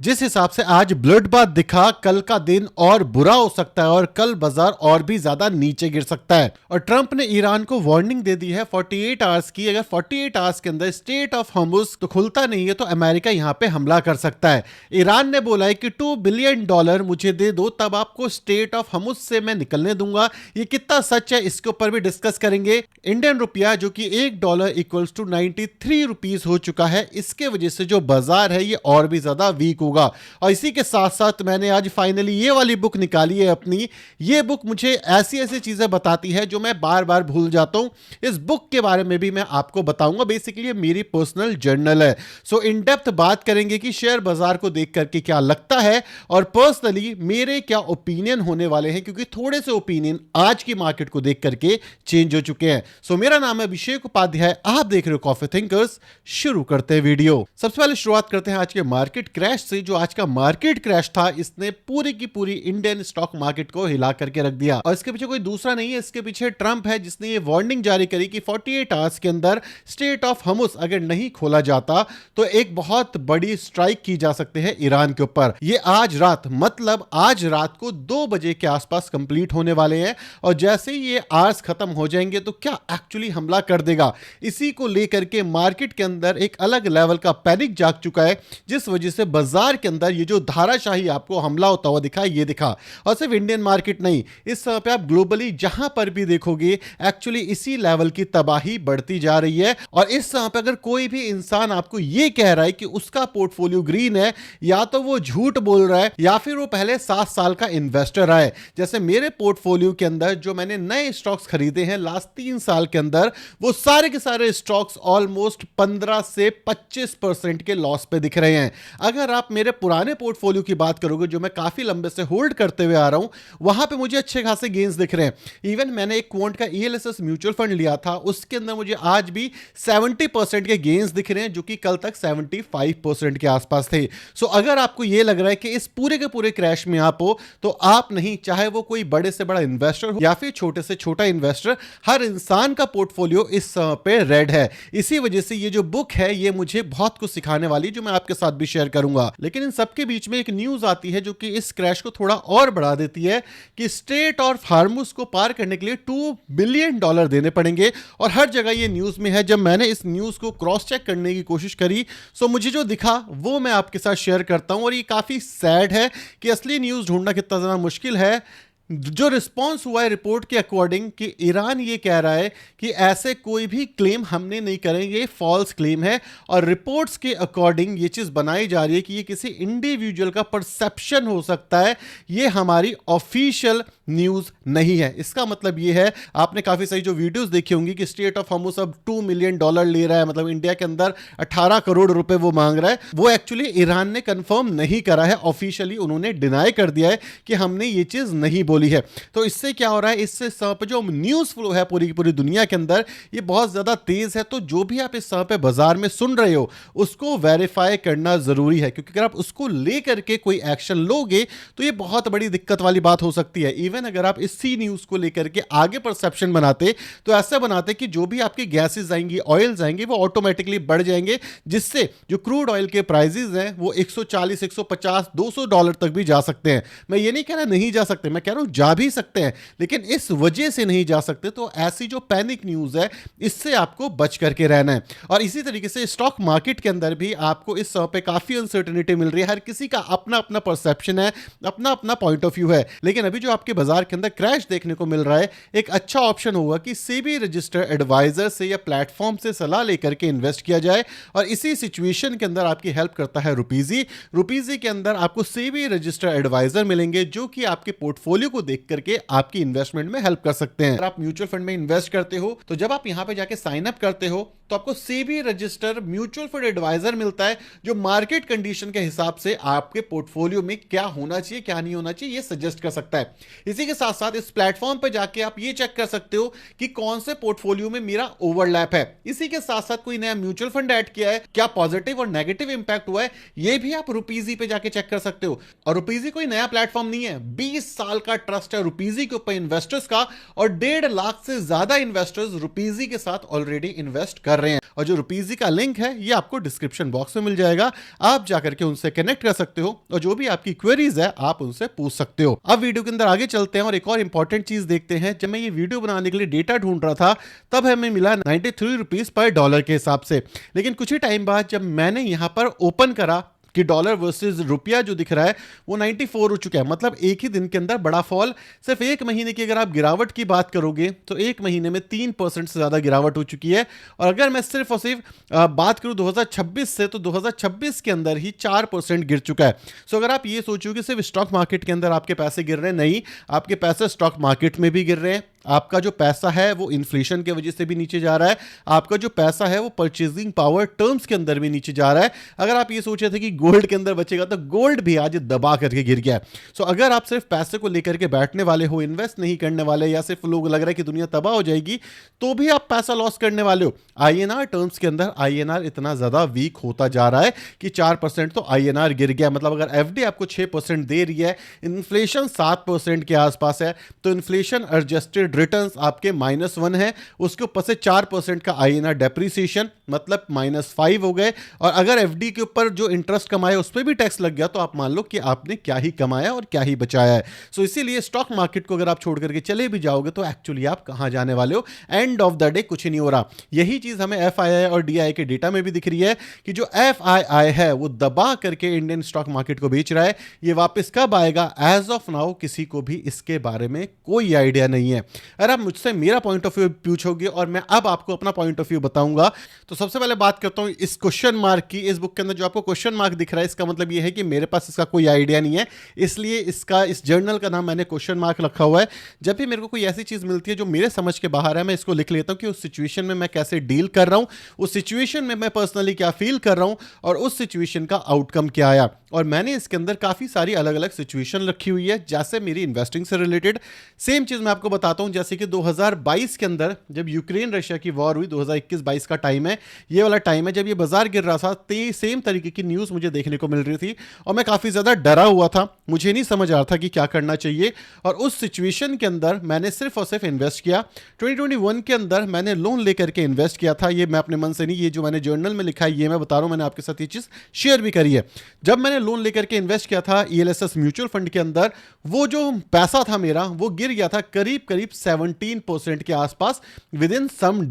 जिस हिसाब से आज ब्लड बाथ दिखा, कल का दिन और बुरा हो सकता है और कल बाजार और भी ज्यादा नीचे गिर सकता है। और ट्रंप ने ईरान को वार्निंग दे दी है 48 आवर्स की। अगर 48 आवर्स के अंदर स्टेट ऑफ हॉर्मुज तो खुलता नहीं है तो अमेरिका यहां पे हमला कर सकता है। ईरान ने बोला है कि $2 बिलियन मुझे दे दो, तब आपको स्टेट ऑफ हॉर्मुज से मैं निकलने दूंगा। ये कितना सच है इसके ऊपर भी डिस्कस करेंगे। इंडियन रुपया जो कि $1 इक्वल्स टू 93 रुपीज हो चुका है, इसके वजह से जो बाजार है ये और भी ज्यादा वीक होगा। और इसी के साथ साथ मैंने आज फाइनली ये वाली बुक निकाली है अपनी। ये बुक मुझे ऐसी ऐसी चीजें बताती है जो मैं बार बार भूल जाता हूं। इस बुक के बारे में भी मैं आपको बताऊंगा। बेसिकली ये मेरी पर्सनल जर्नल है। सो इन डेप्थ बात करेंगे कि शेयर बाजार को देख करके क्या लगता है और पर्सनली मेरे क्या ओपिनियन होने वाले हैं, क्योंकि थोड़े से ओपिनियन आज की मार्केट को देख करके चेंज हो चुके हैं। सो मेरा नाम है अभिषेक उपाध्याय, आप देख रहे हो कॉफी थिंकर्स। शुरू करते हैं वीडियो। सबसे पहले शुरुआत करते हैं आज के मार्केट क्रैश से। जो आज का मार्केट क्रैश था, इसने पूरी की पूरी इंडियन स्टॉक मार्केट को हिला करके रख दिया। और इसके पीछे कोई दूसरा नहीं है, इसके पीछे ट्रंप है, जिसने ये वार्निंग जारी करी कि 48 आवर्स के अंदर स्टेट ऑफ हॉर्मुज अगर नहीं खोला जाता तो एक बहुत बड़ी स्ट्राइक की जा सकती है ईरान के ऊपर। ये आज रात, मतलब आज रात को 2 बजे के आसपास कंप्लीट होने वाले हैं। और जैसे ही ये आवर्स खत्म हो जाएंगे तो क्या एक्चुअली हमला कर देगा, इसी को लेकर के मार्केट के अंदर एक अलग लेवल का पैनिक जाग चुका है, जिस वजह से बाजार के अंदर ये जो धाराशाही आपको हमला होता हुआ दिखा, ये दिखा। और सिर्फ इंडियन मार्केट नहीं, इस समय पे आप ग्लोबली जहां पर भी देखोगे एक्चुअली इसी लेवल की तबाही बढ़ती जा रही है। और इस समय पे अगर कोई भी इंसान आपको ये कह रहा है कि उसका पोर्टफोलियो ग्रीन है, या तो वो झूठ बोल रहा है या फिर वो पहले 7 साल का इन्वेस्टर रहा है। जैसे मेरे पोर्टफोलियो के अंदर जो मैंने नए स्टॉक्स खरीदे हैं लास्ट 3 साल के अंदर, वो सारे के सारे स्टॉक्स ऑलमोस्ट 15 से 25% के लॉस पे दिख रहे हैं। अगर आप मेरे पुराने पोर्टफोलियो की बात करोगे, जो मैं काफी लंबे से होल्ड करते हुए आ रहा हूं, वहां पे मुझे अच्छे खासे गेन्स दिख रहे हैं। इवन मैंने एक क्वांट का ELSS म्यूचुअल फंड लिया था, उसके अंदर मुझे आज भी 70% के गेन्स दिख रहे हैं, जो कि कल तक 75% के आसपास थे। सो अगर आपको यह लग रहा है कि इस पूरे के पूरे क्रैश में आप हो, तो आप नहीं, चाहे वो कोई बड़े से बड़ा इन्वेस्टर हो या फिर छोटे से छोटा इन्वेस्टर, हर इंसान का पोर्टफोलियो इस समय पे रेड है। इसी वजह से ये जो बुक है ये मुझे बहुत कुछ सिखाने वाली, जो मैं आपके साथ भी शेयर करूंगा। लेकिन इन सबके बीच में एक न्यूज आती है जो कि इस क्रैश को थोड़ा और बढ़ा देती है कि स्टेट ऑफ हॉर्मुज को पार करने के लिए $2 बिलियन देने पड़ेंगे। और हर जगह ये न्यूज में है। जब मैंने इस न्यूज को क्रॉस चेक करने की कोशिश करी, सो मुझे जो दिखा वो मैं आपके साथ शेयर करता हूं। और ये काफी सैड है कि असली न्यूज ढूंढना कितना ज्यादा मुश्किल है। जो रिस्पॉन्स हुआ है रिपोर्ट के अकॉर्डिंग कि ईरान ये कह रहा है कि ऐसे कोई भी क्लेम हमने नहीं करेंगे, फॉल्स क्लेम है। और रिपोर्ट्स के अकॉर्डिंग ये चीज बनाई जा रही है कि ये किसी इंडिविजुअल का परसेप्शन हो सकता है, ये हमारी ऑफिशियल न्यूज नहीं है। इसका मतलब ये है, आपने काफी सारी जो वीडियोस देखी होंगी कि स्टेट ऑफ हॉर्मुज अब $2 मिलियन ले रहा है, मतलब इंडिया के अंदर 18 करोड़ रुपए वो मांग रहा है। वो एक्चुअली ईरान ने कंफर्म नहीं करा है, ऑफिशियली उन्होंने डिनाई कर दिया है कि हमने ये चीज नहीं बोली है। तो इससे क्या हो रहा है, इससे जो न्यूज फ्लो है पूरी की पूरी दुनिया के अंदर, ये बहुत ज्यादा तेज है। तो जो भी आप इस समय पे बाजार में सुन रहे हो, उसको वेरीफाई करना जरूरी है, क्योंकि अगर आप उसको लेकर के कोई एक्शन लोगे तो ये बहुत बड़ी दिक्कत वाली बात हो सकती है। इवन अगर आप इसी न्यूज को लेकर के आगे परसेप्शन बनाते, तो ऐसा बनाते कि जो भी आपकी गैसेस आएंगी, ऑयल्स आएंगे, वो ऑटोमेटिकली बढ़ जाएंगे, जिससे जो क्रूड ऑयल के प्राइसेस हैं वो 140, 150, $200 तक भी जा सकते हैं। मैं ये नहीं कह रहा नहीं जा सकते, मैं कह रहा हूं जा भी सकते हैं, लेकिन इस वजह से नहीं जा सकते। तो ऐसी जो पैनिक न्यूज है, इससे आपको बच करके रहना है। और इसी तरीके से स्टॉक मार्केट के अंदर भी आपको इस समय पे काफी अनसर्टेनिटी मिल रही है। हर किसी का अपना अपना परसेप्शन है, अपना अपना पॉइंट ऑफ व्यू है। लेकिन अभी जो आपके बाजार के अंदर क्रैश देखने को मिल रहा है, एक अच्छा ऑप्शन होगा कि सेबी रजिस्टर्ड एडवाइजर से या प्लेटफॉर्म से सलाह लेकर के इन्वेस्ट किया जाए। और इसी सिचुएशन के अंदर आपकी हेल्प करता है रुपीजी के अंदर आपको सेबी रजिस्टर्ड एडवाइजर मिलेंगे, जो कि आपके पोर्टफोलियो को देख करके आपकी इन्वेस्टमेंट में हेल्प कर सकते हैं। अगर आप म्यूचुअल फंड में इन्वेस्ट करते हो, तो जब आप यहां पे जाके साइन अप करते हो, तो आपको SEBI register mutual fund adviser मिलता है, जो मार्केट कंडीशन के हिसाब से आपके पोर्टफोलियो में क्या होना चाहिए, क्या नहीं होना चाहिए, ये सजेस्ट कर सकता है। इसी के साथ साथ इस प्लेटफॉर्म पे जाके आप ये चेक कर सकते हो कि कौन से पोर्टफोलियो में मेरा ओवरलैप है। इसी के साथ साथ कोई नया म्यूचुअल फंड ऐड किया है, क्या पॉजिटिव और नेगेटिव इंपैक्ट हुआ है, ये भी आप रुपीजी पे जाके चेक कर सकते हो। और रुपीजी कोई नया प्लेटफॉर्म नहीं है, 20 साल का ट्रस्ट है रुपीजी के ऊपर इन्वेस्टर्स का, और 1.5 लाख से ज्यादा इन्वेस्टर्स रुपीजी के साथ ऑलरेडी इन्वेस्ट कर रहे हैं। और जो रुपीजी का लिंक है ये आपको डिस्क्रिप्शन बॉक्स में मिल जाएगा, आप जाकर के उनसे कनेक्ट कर सकते हो और जो भी आपकी क्वेरीज है आप उनसे पूछ सकते हो। अब वीडियो के अंदर आगे चलते हैं और एक और इंपॉर्टेंट चीज देखते हैं। जब मैं ये वीडियो बनाने के लिए डेटा ढूंढ रहा था तब हमें मिला 93 रुपीज पर डॉलर के हिसाब से, लेकिन कुछ ही टाइम बाद जब मैंने यहां पर ओपन करा कि डॉलर वर्सेस रुपया जो दिख रहा है वो 94 हो चुका है। मतलब एक ही दिन के अंदर बड़ा फॉल। सिर्फ एक महीने की अगर आप गिरावट की बात करोगे तो एक महीने में 3% से ज़्यादा गिरावट हो चुकी है। और अगर मैं सिर्फ और सिर्फ बात करूं 2026 से, तो 2026 के अंदर ही 4% गिर चुका है। सो अगर आप ये सोचो कि सिर्फ स्टॉक मार्केट के अंदर आपके पैसे गिर रहे हैं, नहीं, आपके पैसे स्टॉक मार्केट में भी गिर रहे हैं। आपका जो पैसा है वो इन्फ्लेशन की वजह से भी नीचे जा रहा है। आपका जो पैसा है वो परचेजिंग पावर टर्म्स के अंदर भी नीचे जा रहा है। अगर आप ये सोच रहे थे कि गोल्ड के अंदर बचेगा, तो गोल्ड भी आज दबा करके गिर गया है। सो अगर आप सिर्फ पैसे को लेकर के बैठने वाले हो, इन्वेस्ट नहीं करने वाले, या सिर्फ लोग लग रहा है कि दुनिया तबाह हो जाएगी, तो भी आप पैसा लॉस करने वाले हो। आईएनआर टर्म्स के अंदर आईएनआर इतना ज्यादा वीक होता जा रहा है कि 4% तो आईएनआर गिर गया। मतलब अगर एफडी आपको 6% दे रही है, इन्फ्लेशन 7% के आसपास है, तो इन्फ्लेशन एडजस्टेड रिटर्न्स आपके -1 है, उसके ऊपर से 4% का आईएनआर डेप्रिसिएशन, मतलब -5 हो गए। और अगर एफडी के ऊपर जो इंटरेस्ट कमाया उस पर भी टैक्स लग गया, तो आप मान लो कि आपने क्या ही कमाया और क्या ही बचाया है। सो इसीलिए स्टॉक मार्केट को अगर आप छोड़ करके चले भी जाओगे तो एक्चुअली आप कहां जाने वाले हो, एंड ऑफ द डे कुछ नहीं हो रहा। यही चीज हमें एफआईआई और डीआई के डेटा में भी दिख रही है कि जो एफआईआई है वो दबा करके इंडियन स्टॉक मार्केट को बेच रहा है। ये वापस कब आएगा, एज ऑफ नाउ किसी को भी इसके बारे में कोई आइडिया नहीं है। अगर आप मुझसे मेरा पॉइंट ऑफ व्यू पूछोगे और मैं अब आपको अपना पॉइंट ऑफ व्यू बताऊंगा, तो सबसे पहले बात करता हूं इस क्वेश्चन मार्क की। इस बुक के अंदर जो आपको क्वेश्चन मार्क दिख रहा है, इसका मतलब यह है कि मेरे पास इसका कोई आइडिया नहीं है, इसलिए इस जर्नल का नाम मैंने क्वेश्चन मार्क रखा हुआ है। जब भी मेरे को कोई ऐसी चीज मिलती है जो मेरे समझ के बाहर है, मैं इसको लिख लेता हूं कि उस सिचुएशन में मैं कैसे डील कर रहा हूं, उस सिचुएशन में मैं पर्सनली क्या फील कर रहा हूं और उस सिचुएशन का आउटकम क्या आया। और मैंने इसके अंदर काफी सारी अलग अलग सिचुएशन रखी हुई है, जैसे मेरी इन्वेस्टिंग से रिलेटेड। सेम चीज मैं आपको बताता हूं, जैसे कि 2022 के अंदर जब यूक्रेन रशिया की वॉर हुई, 2021-22 का टाइम है, ये वाला टाइम है जब ये बाजार गिर रहा था, सेम तरीके की न्यूज मुझे देखने को मिल रही थी और मैं काफी ज्यादा डरा हुआ था। मुझे नहीं समझ आ रहा था कि क्या करना चाहिए, और उस सिचुएशन के अंदर मैंने सिर्फ और सिर्फ इन्वेस्ट किया। 2021 के अंदर मैंने लोन लेकर के इन्वेस्ट किया था। ये मैं अपने मन से नहीं, ये जो मैंने जर्नल में लिखा है ये मैं बता रहा हूं, मैंने आपके साथ ये चीज शेयर भी करी है। जब मैंने लोन लेकर के इन्वेस्ट किया था ईएलएसएस म्यूचुअल फंड के अंदर, वो जो पैसा था मेरा वो गिर गया था करीब करीब 17% के आसपास विद इन सम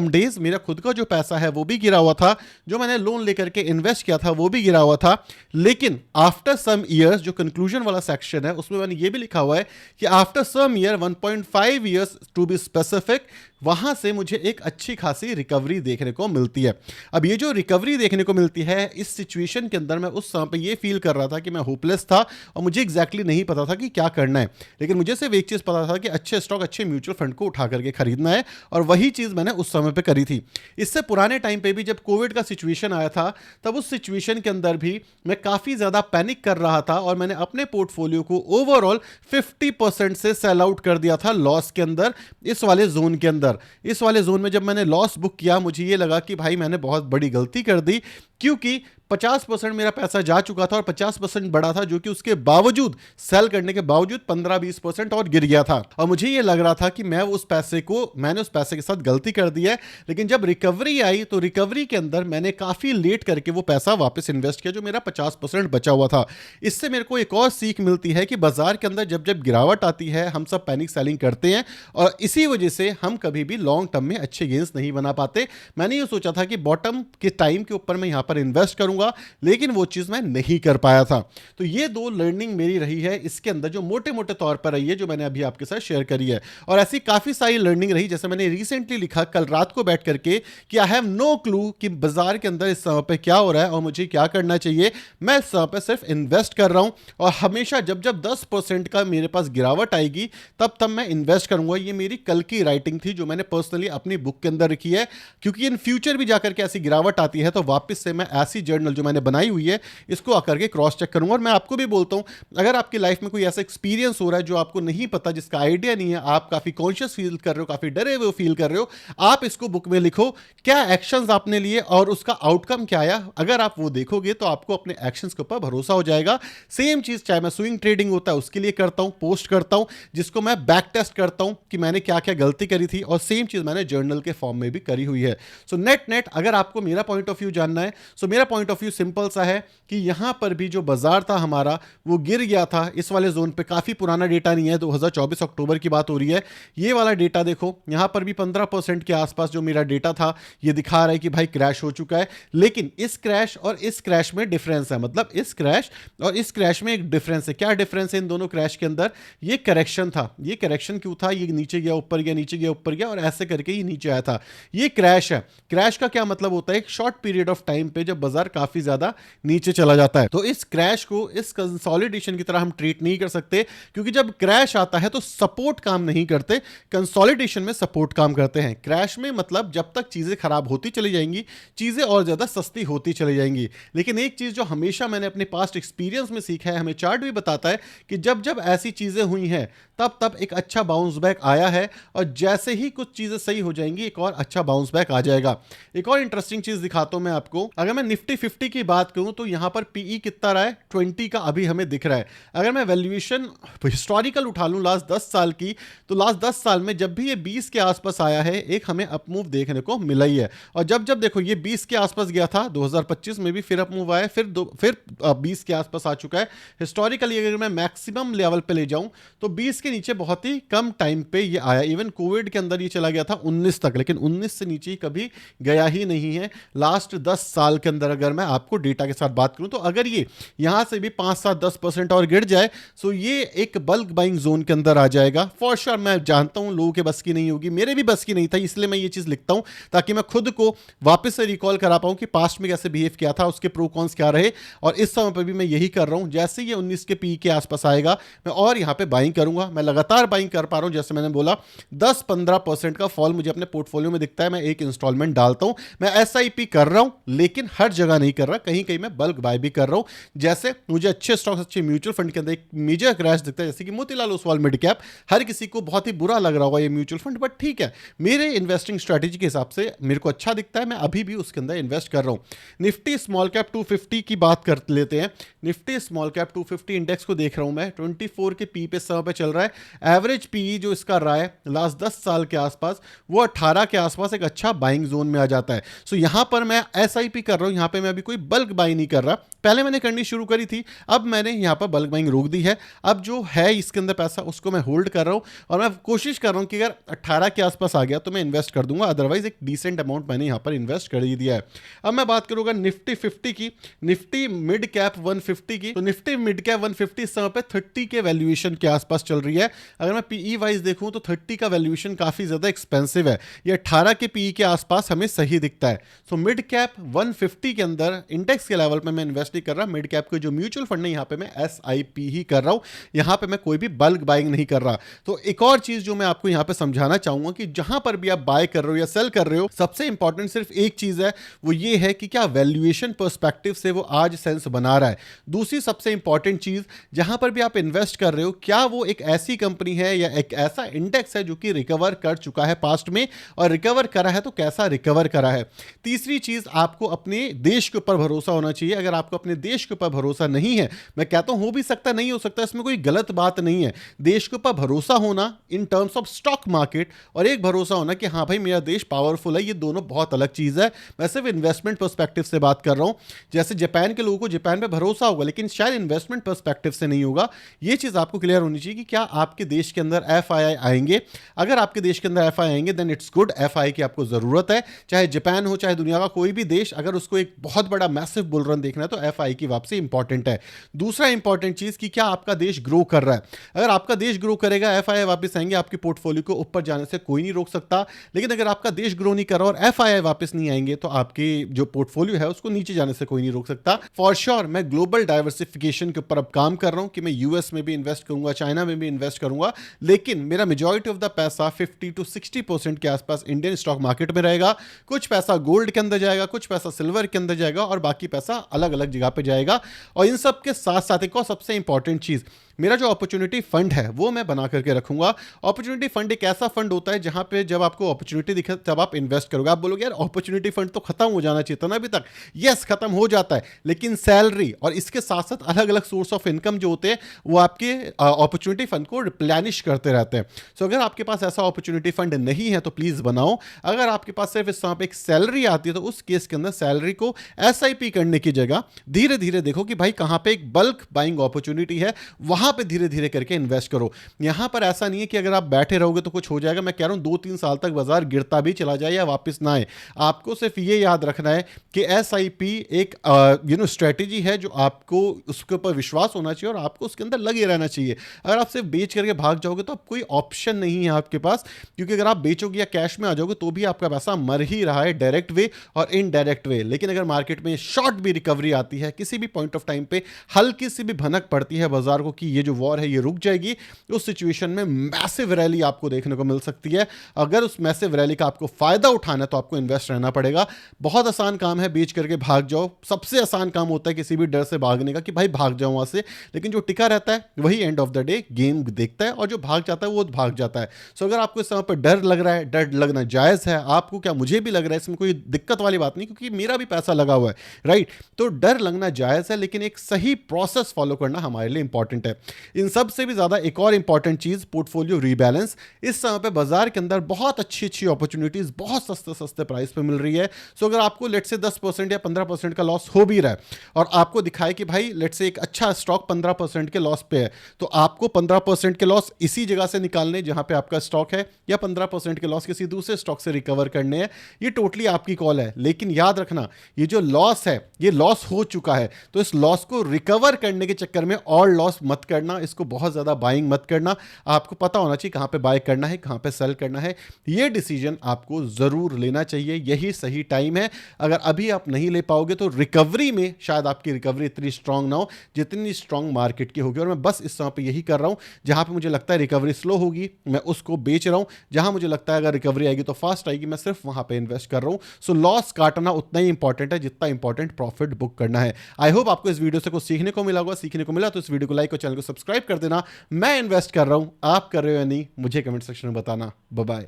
डेज। मेरा खुद का जो पैसा है वो भी गिरा हुआ था, जो मैंने लोन लेकर के इन्वेस्ट किया था वो भी गिरा हुआ था। लेकिन आफ्टर सम ईयर्स, जो कंक्लूजन वाला सेक्शन है उसमें मैंने ये भी लिखा हुआ है कि after some year, 1.5 years to be specific, वहां से मुझे एक अच्छी खासी रिकवरी देखने को मिलती है। अब ये जो रिकवरी देखने को मिलती है, इस सिचुएशन के अंदर मैं उस समय पे ये फील कर रहा था कि मैं होपलेस था और मुझे एग्जैक्टली नहीं पता था कि क्या करना है। लेकिन मुझे सिर्फ एक चीज पता था कि अच्छे स्टॉक, अच्छे म्यूचुअल फंड को उठा करके खरीदना है, और वही चीज मैंने उस समय पे करी थी। इससे पुराने टाइम पे भी जब कोविड का सिचुएशन आया था, तब उस सिचुएशन के अंदर भी मैं काफी ज्यादा पैनिक कर रहा था और मैंने अपने पोर्टफोलियो को ओवरऑल 50% से सेल आउट कर दिया था लॉस के अंदर, इस वाले जोन के अंदर। इस वाले जोन में जब मैंने लॉस बुक किया, मुझे ये लगा कि भाई मैंने बहुत बड़ी गलती कर दी, क्योंकि 50% मेरा पैसा जा चुका था और 50% बढ़ा था, जो कि उसके बावजूद, सेल करने के बावजूद 15-20% और गिर गया था। और मुझे ये लग रहा था कि मैंने उस पैसे के साथ गलती कर दी है। लेकिन जब रिकवरी आई, तो रिकवरी के अंदर मैंने काफी लेट करके वो पैसा वापस इन्वेस्ट किया, जो मेरा 50% बचा हुआ था। इससे मेरे को एक और सीख मिलती है कि बाजार के अंदर जब जब गिरावट आती है, हम सब पैनिक सेलिंग करते हैं और इसी वजह से हम कभी भी लॉन्ग टर्म में अच्छे गेन्स नहीं बना पाते। मैंने ये सोचा था कि बॉटम के टाइम के ऊपर मैं यहां पर इन्वेस्ट करूंगा, लेकिन वो चीज मैं नहीं कर पाया था। तो ये दो लर्निंग मेरी रही है इसके अंदर, जो मोटे मोटे तौर पर रही है, जो मैंने अभी आपके साथ शेयर करी है। और ऐसी काफी सारी लर्निंग रही, जैसे मैंने रिसेंटली लिखा कल रात को बैठ करके कि आई हैव नो क्लू कि बाजार के अंदर इस समय पे क्या हो रहा है और मुझे क्या करना चाहिए। मैं इस समय पे सिर्फ इन्वेस्ट कर रहा हूं और हमेशा जब जब 10% का मेरे पास गिरावट आएगी तब तब मैं इन्वेस्ट करूंगा। ये मेरी कल की राइटिंग थी, जो मैंने पर्सनली अपनी बुक के अंदर रखी है, क्योंकि इन फ्यूचर भी जाकर के ऐसी गिरावट आती है तो वापस से मैं ऐसी जर्नल आर्टिकल जो मैंने बनाई हुई है इसको आकर के क्रॉस चेक करूंगा। और मैं आपको भी बोलता हूं, अगर आपकी लाइफ में कोई ऐसा एक्सपीरियंस हो रहा है जो आपको नहीं पता, जिसका आइडिया नहीं है, आप काफी कॉन्शियस फील कर रहे हो, काफी डरे हुए फील कर रहे हो, आप इसको बुक में लिखो, क्या एक्शंस आपने लिए और उसका आउटकम क्या आया। अगर आप वो देखोगे तो आपको अपने एक्शंस के ऊपर भरोसा हो जाएगा। सेम चीज चाहे मैं स्विंग ट्रेडिंग होता है उसके लिए करता हूं, पोस्ट करता हूं, जिसको मैं बैक टेस्ट करता हूं कि मैंने क्या क्या गलती करी थी, और सेम चीज मैंने जर्नल के फॉर्म में भी करी हुई है। सो नेट अगर आपको मेरा पॉइंट ऑफ व्यू जानना है, सो मेरा पॉइंट ऑफ व्यू सिंपल सा है कि यहां पर भी जो बाजार था हमारा वो गिर गया था इस वाले जोन पे। काफी पुराना डेटा नहीं है, 2024 अक्टूबर की बात हो रही है। ये वाला डेटा देखो, यहां पर भी 15% के आसपास जो मेरा डेटा था ये दिखा रहा है कि भाई क्रैश हो चुका है। लेकिन इस क्रैश और इस क्रैश में डिफरेंस है, मतलब इस क्रैश और इस क्रैश में एक डिफरेंस है। क्या डिफरेंस है इन दोनों क्रैश के अंदर? ये करेक्शन था। ये करेक्शन क्यों था? ये नीचे गया, ऊपर गया, नीचे गया, ऊपर गया, और ऐसे करके ये नीचे आया था। ये क्रैश है। क्रैश का क्या मतलब होता है? एक शॉर्ट पीरियड ऑफ टाइम पे जब बाजार काफी ज्यादा नीचे चला जाता है। तो इस क्रैश को इस कंसोलिडेशन की तरह हम ट्रीट नहीं कर सकते, क्योंकि जब क्रैश आता है तो सपोर्ट काम नहीं करते, कंसोलिडेशन में सपोर्ट काम करते हैं। क्रैश में मतलब जब तक चीजें खराब होती चली जाएंगी, चीजें और ज्यादा सस्ती होती चली जाएंगी। लेकिन एक चीज जो हमेशा मैंने अपने पास्ट एक्सपीरियंस में सीखा है, हमें चार्ट भी बताता है कि जब जब ऐसी चीजें हुई हैं तब तब एक अच्छा बाउंस बैक आया है, और जैसे ही कुछ चीजें सही हो जाएंगी एक और अच्छा बाउंस बैक आ जाएगा। एक और इंटरेस्टिंग चीज दिखाता हूं मैं आपको। अगर मैं निफ्टी 50 की बात करूं तो यहां पर पीई कितना रहा है? 20 का अभी हमें दिख रहा है। अगर मैं वैल्यूएशन हिस्टोरिकल उठा लूं लास्ट 10 साल की, तो लास्ट 10 साल में जब भी ये 20 के आसपास आया है, एक हमें अपमूव देखने को मिला ही है। और जब जब देखो ये 20 के आसपास गया था 2025 में भी, फिर अपमूव आया, फिर 20 के आसपास आ चुका है। हिस्टोरिकली अगर मैं मैक्सिमम लेवल पे ले जाऊं तो 20 के नीचे बहुत ही कम टाइम पे ये आया। इवन कोविड के अंदर ये चला गया था 19 तक, लेकिन 19 से नीचे कभी गया ही नहीं है लास्ट 10 साल के अंदर। अगर मैं आपको डेटा के साथ बात करूं तो अगर ये यहां से भी 5-7-10% और गिर जाए तो ये एक बल्क बाइंग जोन के अंदर आ जाएगा फॉर श्योर। मैं जानता हूं लोगों के बस की नहीं होगी, मेरे भी बस की नहीं था, इसलिए मैं ये चीज लिखता हूं ताकि मैं खुद को वापस से रिकॉल करा पाऊं कि पास्ट में कैसे बिहेव किया था, उसके प्रो कॉन्स क्या रहे। और इस समय पर भी मैं यही कर रहा हूं। जैसे ये 19 के पी के आसपास आएगा मैं और यहां पे बाइंग करूंगा। मैं लगातार बाइंग कर पा रहा हूं। जैसे मैंने बोला 10-15% का फॉल मुझे अपने पोर्टफोलियो में दिखता है, मैं एक इंस्टॉलमेंट डालता हूं। मैं एसआईपी कर रहा हूं लेकिन हर जगह नहीं कर रहा, कहीं कहीं मैं बल्क बाय भी कर रहा हूं। जैसे मुझे अच्छे स्टॉक्स, अच्छे म्यूचुअल फंड के अंदर एक मेजर क्रैश दिखता है, जैसे कि मोतीलाल ओसवाल मिड कैप। हर किसी को बहुत ही बुरा लग रहा होगा ये म्यूचुअल फंड, बट ठीक है, मेरे इन्वेस्टिंग स्ट्रेटेजी के हिसाब से मेरे को अच्छा दिखता है, मैं अभी भी उसके अंदर इन्वेस्ट कर रहा हूं। निफ्टी स्मॉल कैप 250 की बात कर लेते हैं। निफ्टी स्मॉल कैप 250 इंडेक्स को देख रहा हूं मैं, 24 के पी पे समय पे चल रहा है। एवरेज पी जो इसका रहा है लास्ट 10 साल के आसपास वो 18 के आसपास एक अच्छा बाइंग जोन में आ जाता है। सो यहां पर मैं एसआईपी कर रहा हूं, यहां पे मैं अभी कोई बल्क बाई नहीं कर रहा। पहले मैंने करनी शुरू करी थी, अब मैंने यहां पर बल्क बाइंग रोक दी है। अब जो है इसके अंदर पैसा उसको मैं होल्ड कर रहा हूं, और मैं कोशिश कर रहा हूं कि अगर 18 के आसपास आ गया तो मैं इन्वेस्ट कर दूंगा, अदरवाइज एक डिसेंट अमाउंट मैंने यहां पर इन्वेस्ट कर ही दिया है। अब मैं बात करूंगा निफ्टी 50 की, निफ्टी मिड कैप 150 की। तो निफ्टी मिड कैप 150 इस समय पे 30 के वैल्यूएशन के आसपास चल रही है। अगर मैं पीई वाइज देखूं तो 30 का वैल्यूएशन काफी ज्यादा एक्सपेंसिव है, ये 18 के पीई के आसपास हमें सही दिखता है। सो मिड कैप 150 के अंदर इंडेक्स के लेवल पे मैं इन्वेस्ट नहीं कर रहा। मिड कैप के जो म्यूचुअल फंड है यहां पे मैं एसआईपी ही कर रहा हूं, यहां पे मैं कोई भी बल्क बाइंग नहीं कर रहा। तो एक और चीज जो मैं आपको यहां पे समझाना चाहूंगा कि जहां पर भी आप बाय कर रहे हो या सेल कर रहे हो, सबसे इंपॉर्टेंट सिर्फ एक चीज है, वो ये है कि क्या वैल्यूएशन पर्सपेक्टिव से वो आज सेंस बना रहा है। दूसरी सबसे इंपॉर्टेंट चीज, जहां पर भी आप इन्वेस्ट कर रहे हो, क्या वो एक ऐसी कंपनी है या एक ऐसा इंडेक्स है जो कि रिकवर कर चुका है पास्ट में, और रिकवर करा है तो कैसा रिकवर करा है। तीसरी चीज, आपको अपने देश के ऊपर भरोसा होना चाहिए। अगर आपको अपने देश के ऊपर भरोसा नहीं है, मैं कहता हूं हो भी सकता नहीं हो सकता, इसमें कोई गलत बात नहीं है। देश के ऊपर भरोसा होना in terms of stock market, और एक भरोसा होना कि हाँ भाई मेरा देश पावरफुल है, ये दोनों बहुत अलग चीज है। मैं सिर्फ इन्वेस्टमेंट पर्सपेक्टिव से बात कर रहा हूं। जैसे जापान के लोगों को जापान पे भरोसा होगा, लेकिन शायद इन्वेस्टमेंट पर्सपेक्टिव से नहीं होगा। ये चीज आपको क्लियर होनी चाहिए कि क्या आपके देश के अंदर एफआईआई आएंगे। अगर आपके देश के अंदर एफआईआई आएंगे देन इट्स गुड, एफआईआई की आपको जरूरत है। चाहे जापान हो, चाहे दुनिया का कोई भी देश, अगर उसको एक बहुत बड़ा मैसिव बुल रन देखना है तो एफआईआई की वापसी इंपॉर्टेंट है। दूसरा इंपॉर्टेंट चीज कि क्या आपका देश ग्रो कर रहा है। अगर आपका देश ग्रो करेगा, एफआईआई वापस आएंगे, आपके पोर्टफोलियो को ऊपर जाने से कोई नहीं रोक सकता। लेकिन अगर आपका देश ग्रो नहीं कर रहा और एफआईआई वापस नहीं आएंगे तो आपके जो पोर्टफोलियो है उसको नीचे जाने से कोई नहीं रोक सकता। फॉर श्योर मैं ग्लोबल डाइवर्सिफिकेशन के ऊपर अब काम कर रहा हूं कि मैं यूएस में भी इन्वेस्ट करूंगा, चाइना में भी इन्वेस्ट करूंगा, लेकिन मेरा मेजॉरिटी ऑफ द पैसा 50-60% के आसपास इंडियन स्टॉक मार्केट में रहेगा। कुछ पैसा गोल्ड के अंदर जाएगा, कुछ पैसा सिल्वर के अंदर जाएगा, जाएगा और बाकी पैसा अलग अलग जगह पे जाएगा। और इन सब के साथ साथ एक और सबसे इंपॉर्टेंट चीज, मेरा जो अपॉर्चुनिटी फंड है वो मैं बना करके रखूंगा। अपॉर्चुनिटी फंड एक ऐसा फंड होता है जहां पे जब आपको अपॉर्चुनिटी दिखे तब आप इन्वेस्ट करोगे। आप बोलोगे यार अपॉर्चुनिटी फंड तो खत्म हो जाना चाहिए था ना अभी तक। यस, खत्म हो जाता है, लेकिन सैलरी और इसके साथ साथ अलग अलग सोर्स ऑफ इनकम जो होते हैं वो आपके अपॉर्चुनिटी फंड को रिप्लेनिश करते रहते हैं। सो अगर आपके पास ऐसा अपॉर्चुनिटी फंड नहीं है तो प्लीज बनाओ। अगर आपके पास सिर्फ इस समय पे एक सैलरी आती है तो उस केस के अंदर सैलरी को एसआईपी करने की जगह धीरे धीरे देखो कि भाई कहां पे एक बल्क बाइंग अपॉर्चुनिटी है, वहां पे धीरे धीरे करके इन्वेस्ट करो। यहां पर ऐसा नहीं है कि अगर आप बैठे रहोगे तो कुछ हो जाएगा। मैं कह रहा हूं 2-3 साल तक बाजार गिरता भी चला जाए या वापस ना आए, आपको सिर्फ ये याद रखना है कि एसआईपी एक स्ट्रेटेजी है जो आपको उसके ऊपर विश्वास होना चाहिए और आपको उसके अंदर लगे रहना चाहिए। अगर आप सिर्फ बेच करके भाग जाओगे तो अब कोई ऑप्शन नहीं है आपके पास, क्योंकि अगर आप बेचोगे या कैश में आ जाओगे तो भी आपका पैसा मर ही रहा है डायरेक्ट वे और इनडायरेक्ट वे। लेकिन अगर मार्केट में शॉर्ट भी रिकवरी आती है, किसी भी पॉइंट ऑफ टाइम पे हल्की सी भी भनक पड़ती है बाजार को कि ये जो वॉर है ये रुक जाएगी, उस सिचुएशन में मैसिव रैली आपको देखने को मिल सकती है। अगर उस मैसिव रैली का आपको फायदा उठाना है तो आपको इन्वेस्ट रहना पड़ेगा। बहुत आसान काम है बेच करके भाग जाओ, सबसे आसान काम होता है किसी भी डर से भागने का कि भाई भाग जाओ वहां से, लेकिन जो टिका रहता है वही end of the day game देखता है और जो भाग जाता है वो भाग जाता है। सो अगर आपको इस समय पर डर लग रहा है, डर लगना जायज है, आपको क्या मुझे भी लग रहा है, इसमें कोई दिक्कत वाली बात नहीं क्योंकि मेरा भी पैसा लगा हुआ है, राइट। तो डर लगना जायज है, लेकिन एक सही प्रोसेस फॉलो करना हमारे लिए इंपॉर्टेंट है। इन सब से भी ज्यादा एक और इंपॉर्टेंट चीज पोर्टफोलियो रीबैलेंस। इस समय पे बाजार के अंदर बहुत अच्छी अच्छी अपॉर्चुनिटीज बहुत सस्ते सस्ते प्राइस पे मिल रही है। सो अगर आपको लेट से 10% या 15% का लॉस हो भी रहा है और आपको दिखाए कि भाई लेट से एक अच्छा स्टॉक 15% के लॉस पे है, तो आपको 15% के लॉस इसी जगह से निकालने जहां पे आपका स्टॉक है, या 15% के लॉस किसी दूसरे स्टॉक से रिकवर करने हैं, ये टोटली आपकी कॉल है। लेकिन याद रखना ये जो लॉस है ये लॉस हो चुका है, तो इस लॉस को रिकवर करने के चक्कर में और लॉस मत करना, इसको बहुत ज्यादा बाइंग मत करना। आपको पता होना चाहिए कहां पे बाय करना है, कहां पे सेल करना है। ये डिसीजन आपको जरूर लेना चाहिए, यही सही टाइम है। अगर अभी आप नहीं ले पाओगे तो रिकवरी में शायद आपकी रिकवरी इतनी स्ट्रांग ना हो जितनी स्ट्रांग मार्केट की होगी। और मैं बस इस समय पे यही कर रहा हूं, जहां पे मुझे लगता है रिकवरी स्लो होगी मैं उसको बेच रहा हूं, जहां मुझे लगता है अगर रिकवरी आएगी तो फास्ट आएगी मैं सिर्फ वहां पे इन्वेस्ट कर रहा हूं। सो लॉस काटना उतना ही इंपॉर्टेंट है जितना इंपॉर्टेंट प्रॉफिट बुक करना है। आई होप आपको इस वीडियो से कुछ सीखने को मिला होगा। सीखने को मिला तो इस वीडियो को लाइक और चैनल को सब्सक्राइब कर देना। मैं इन्वेस्ट कर रहा हूं, आप कर रहे हो या नहीं मुझे कमेंट सेक्शन में बताना। Bye bye.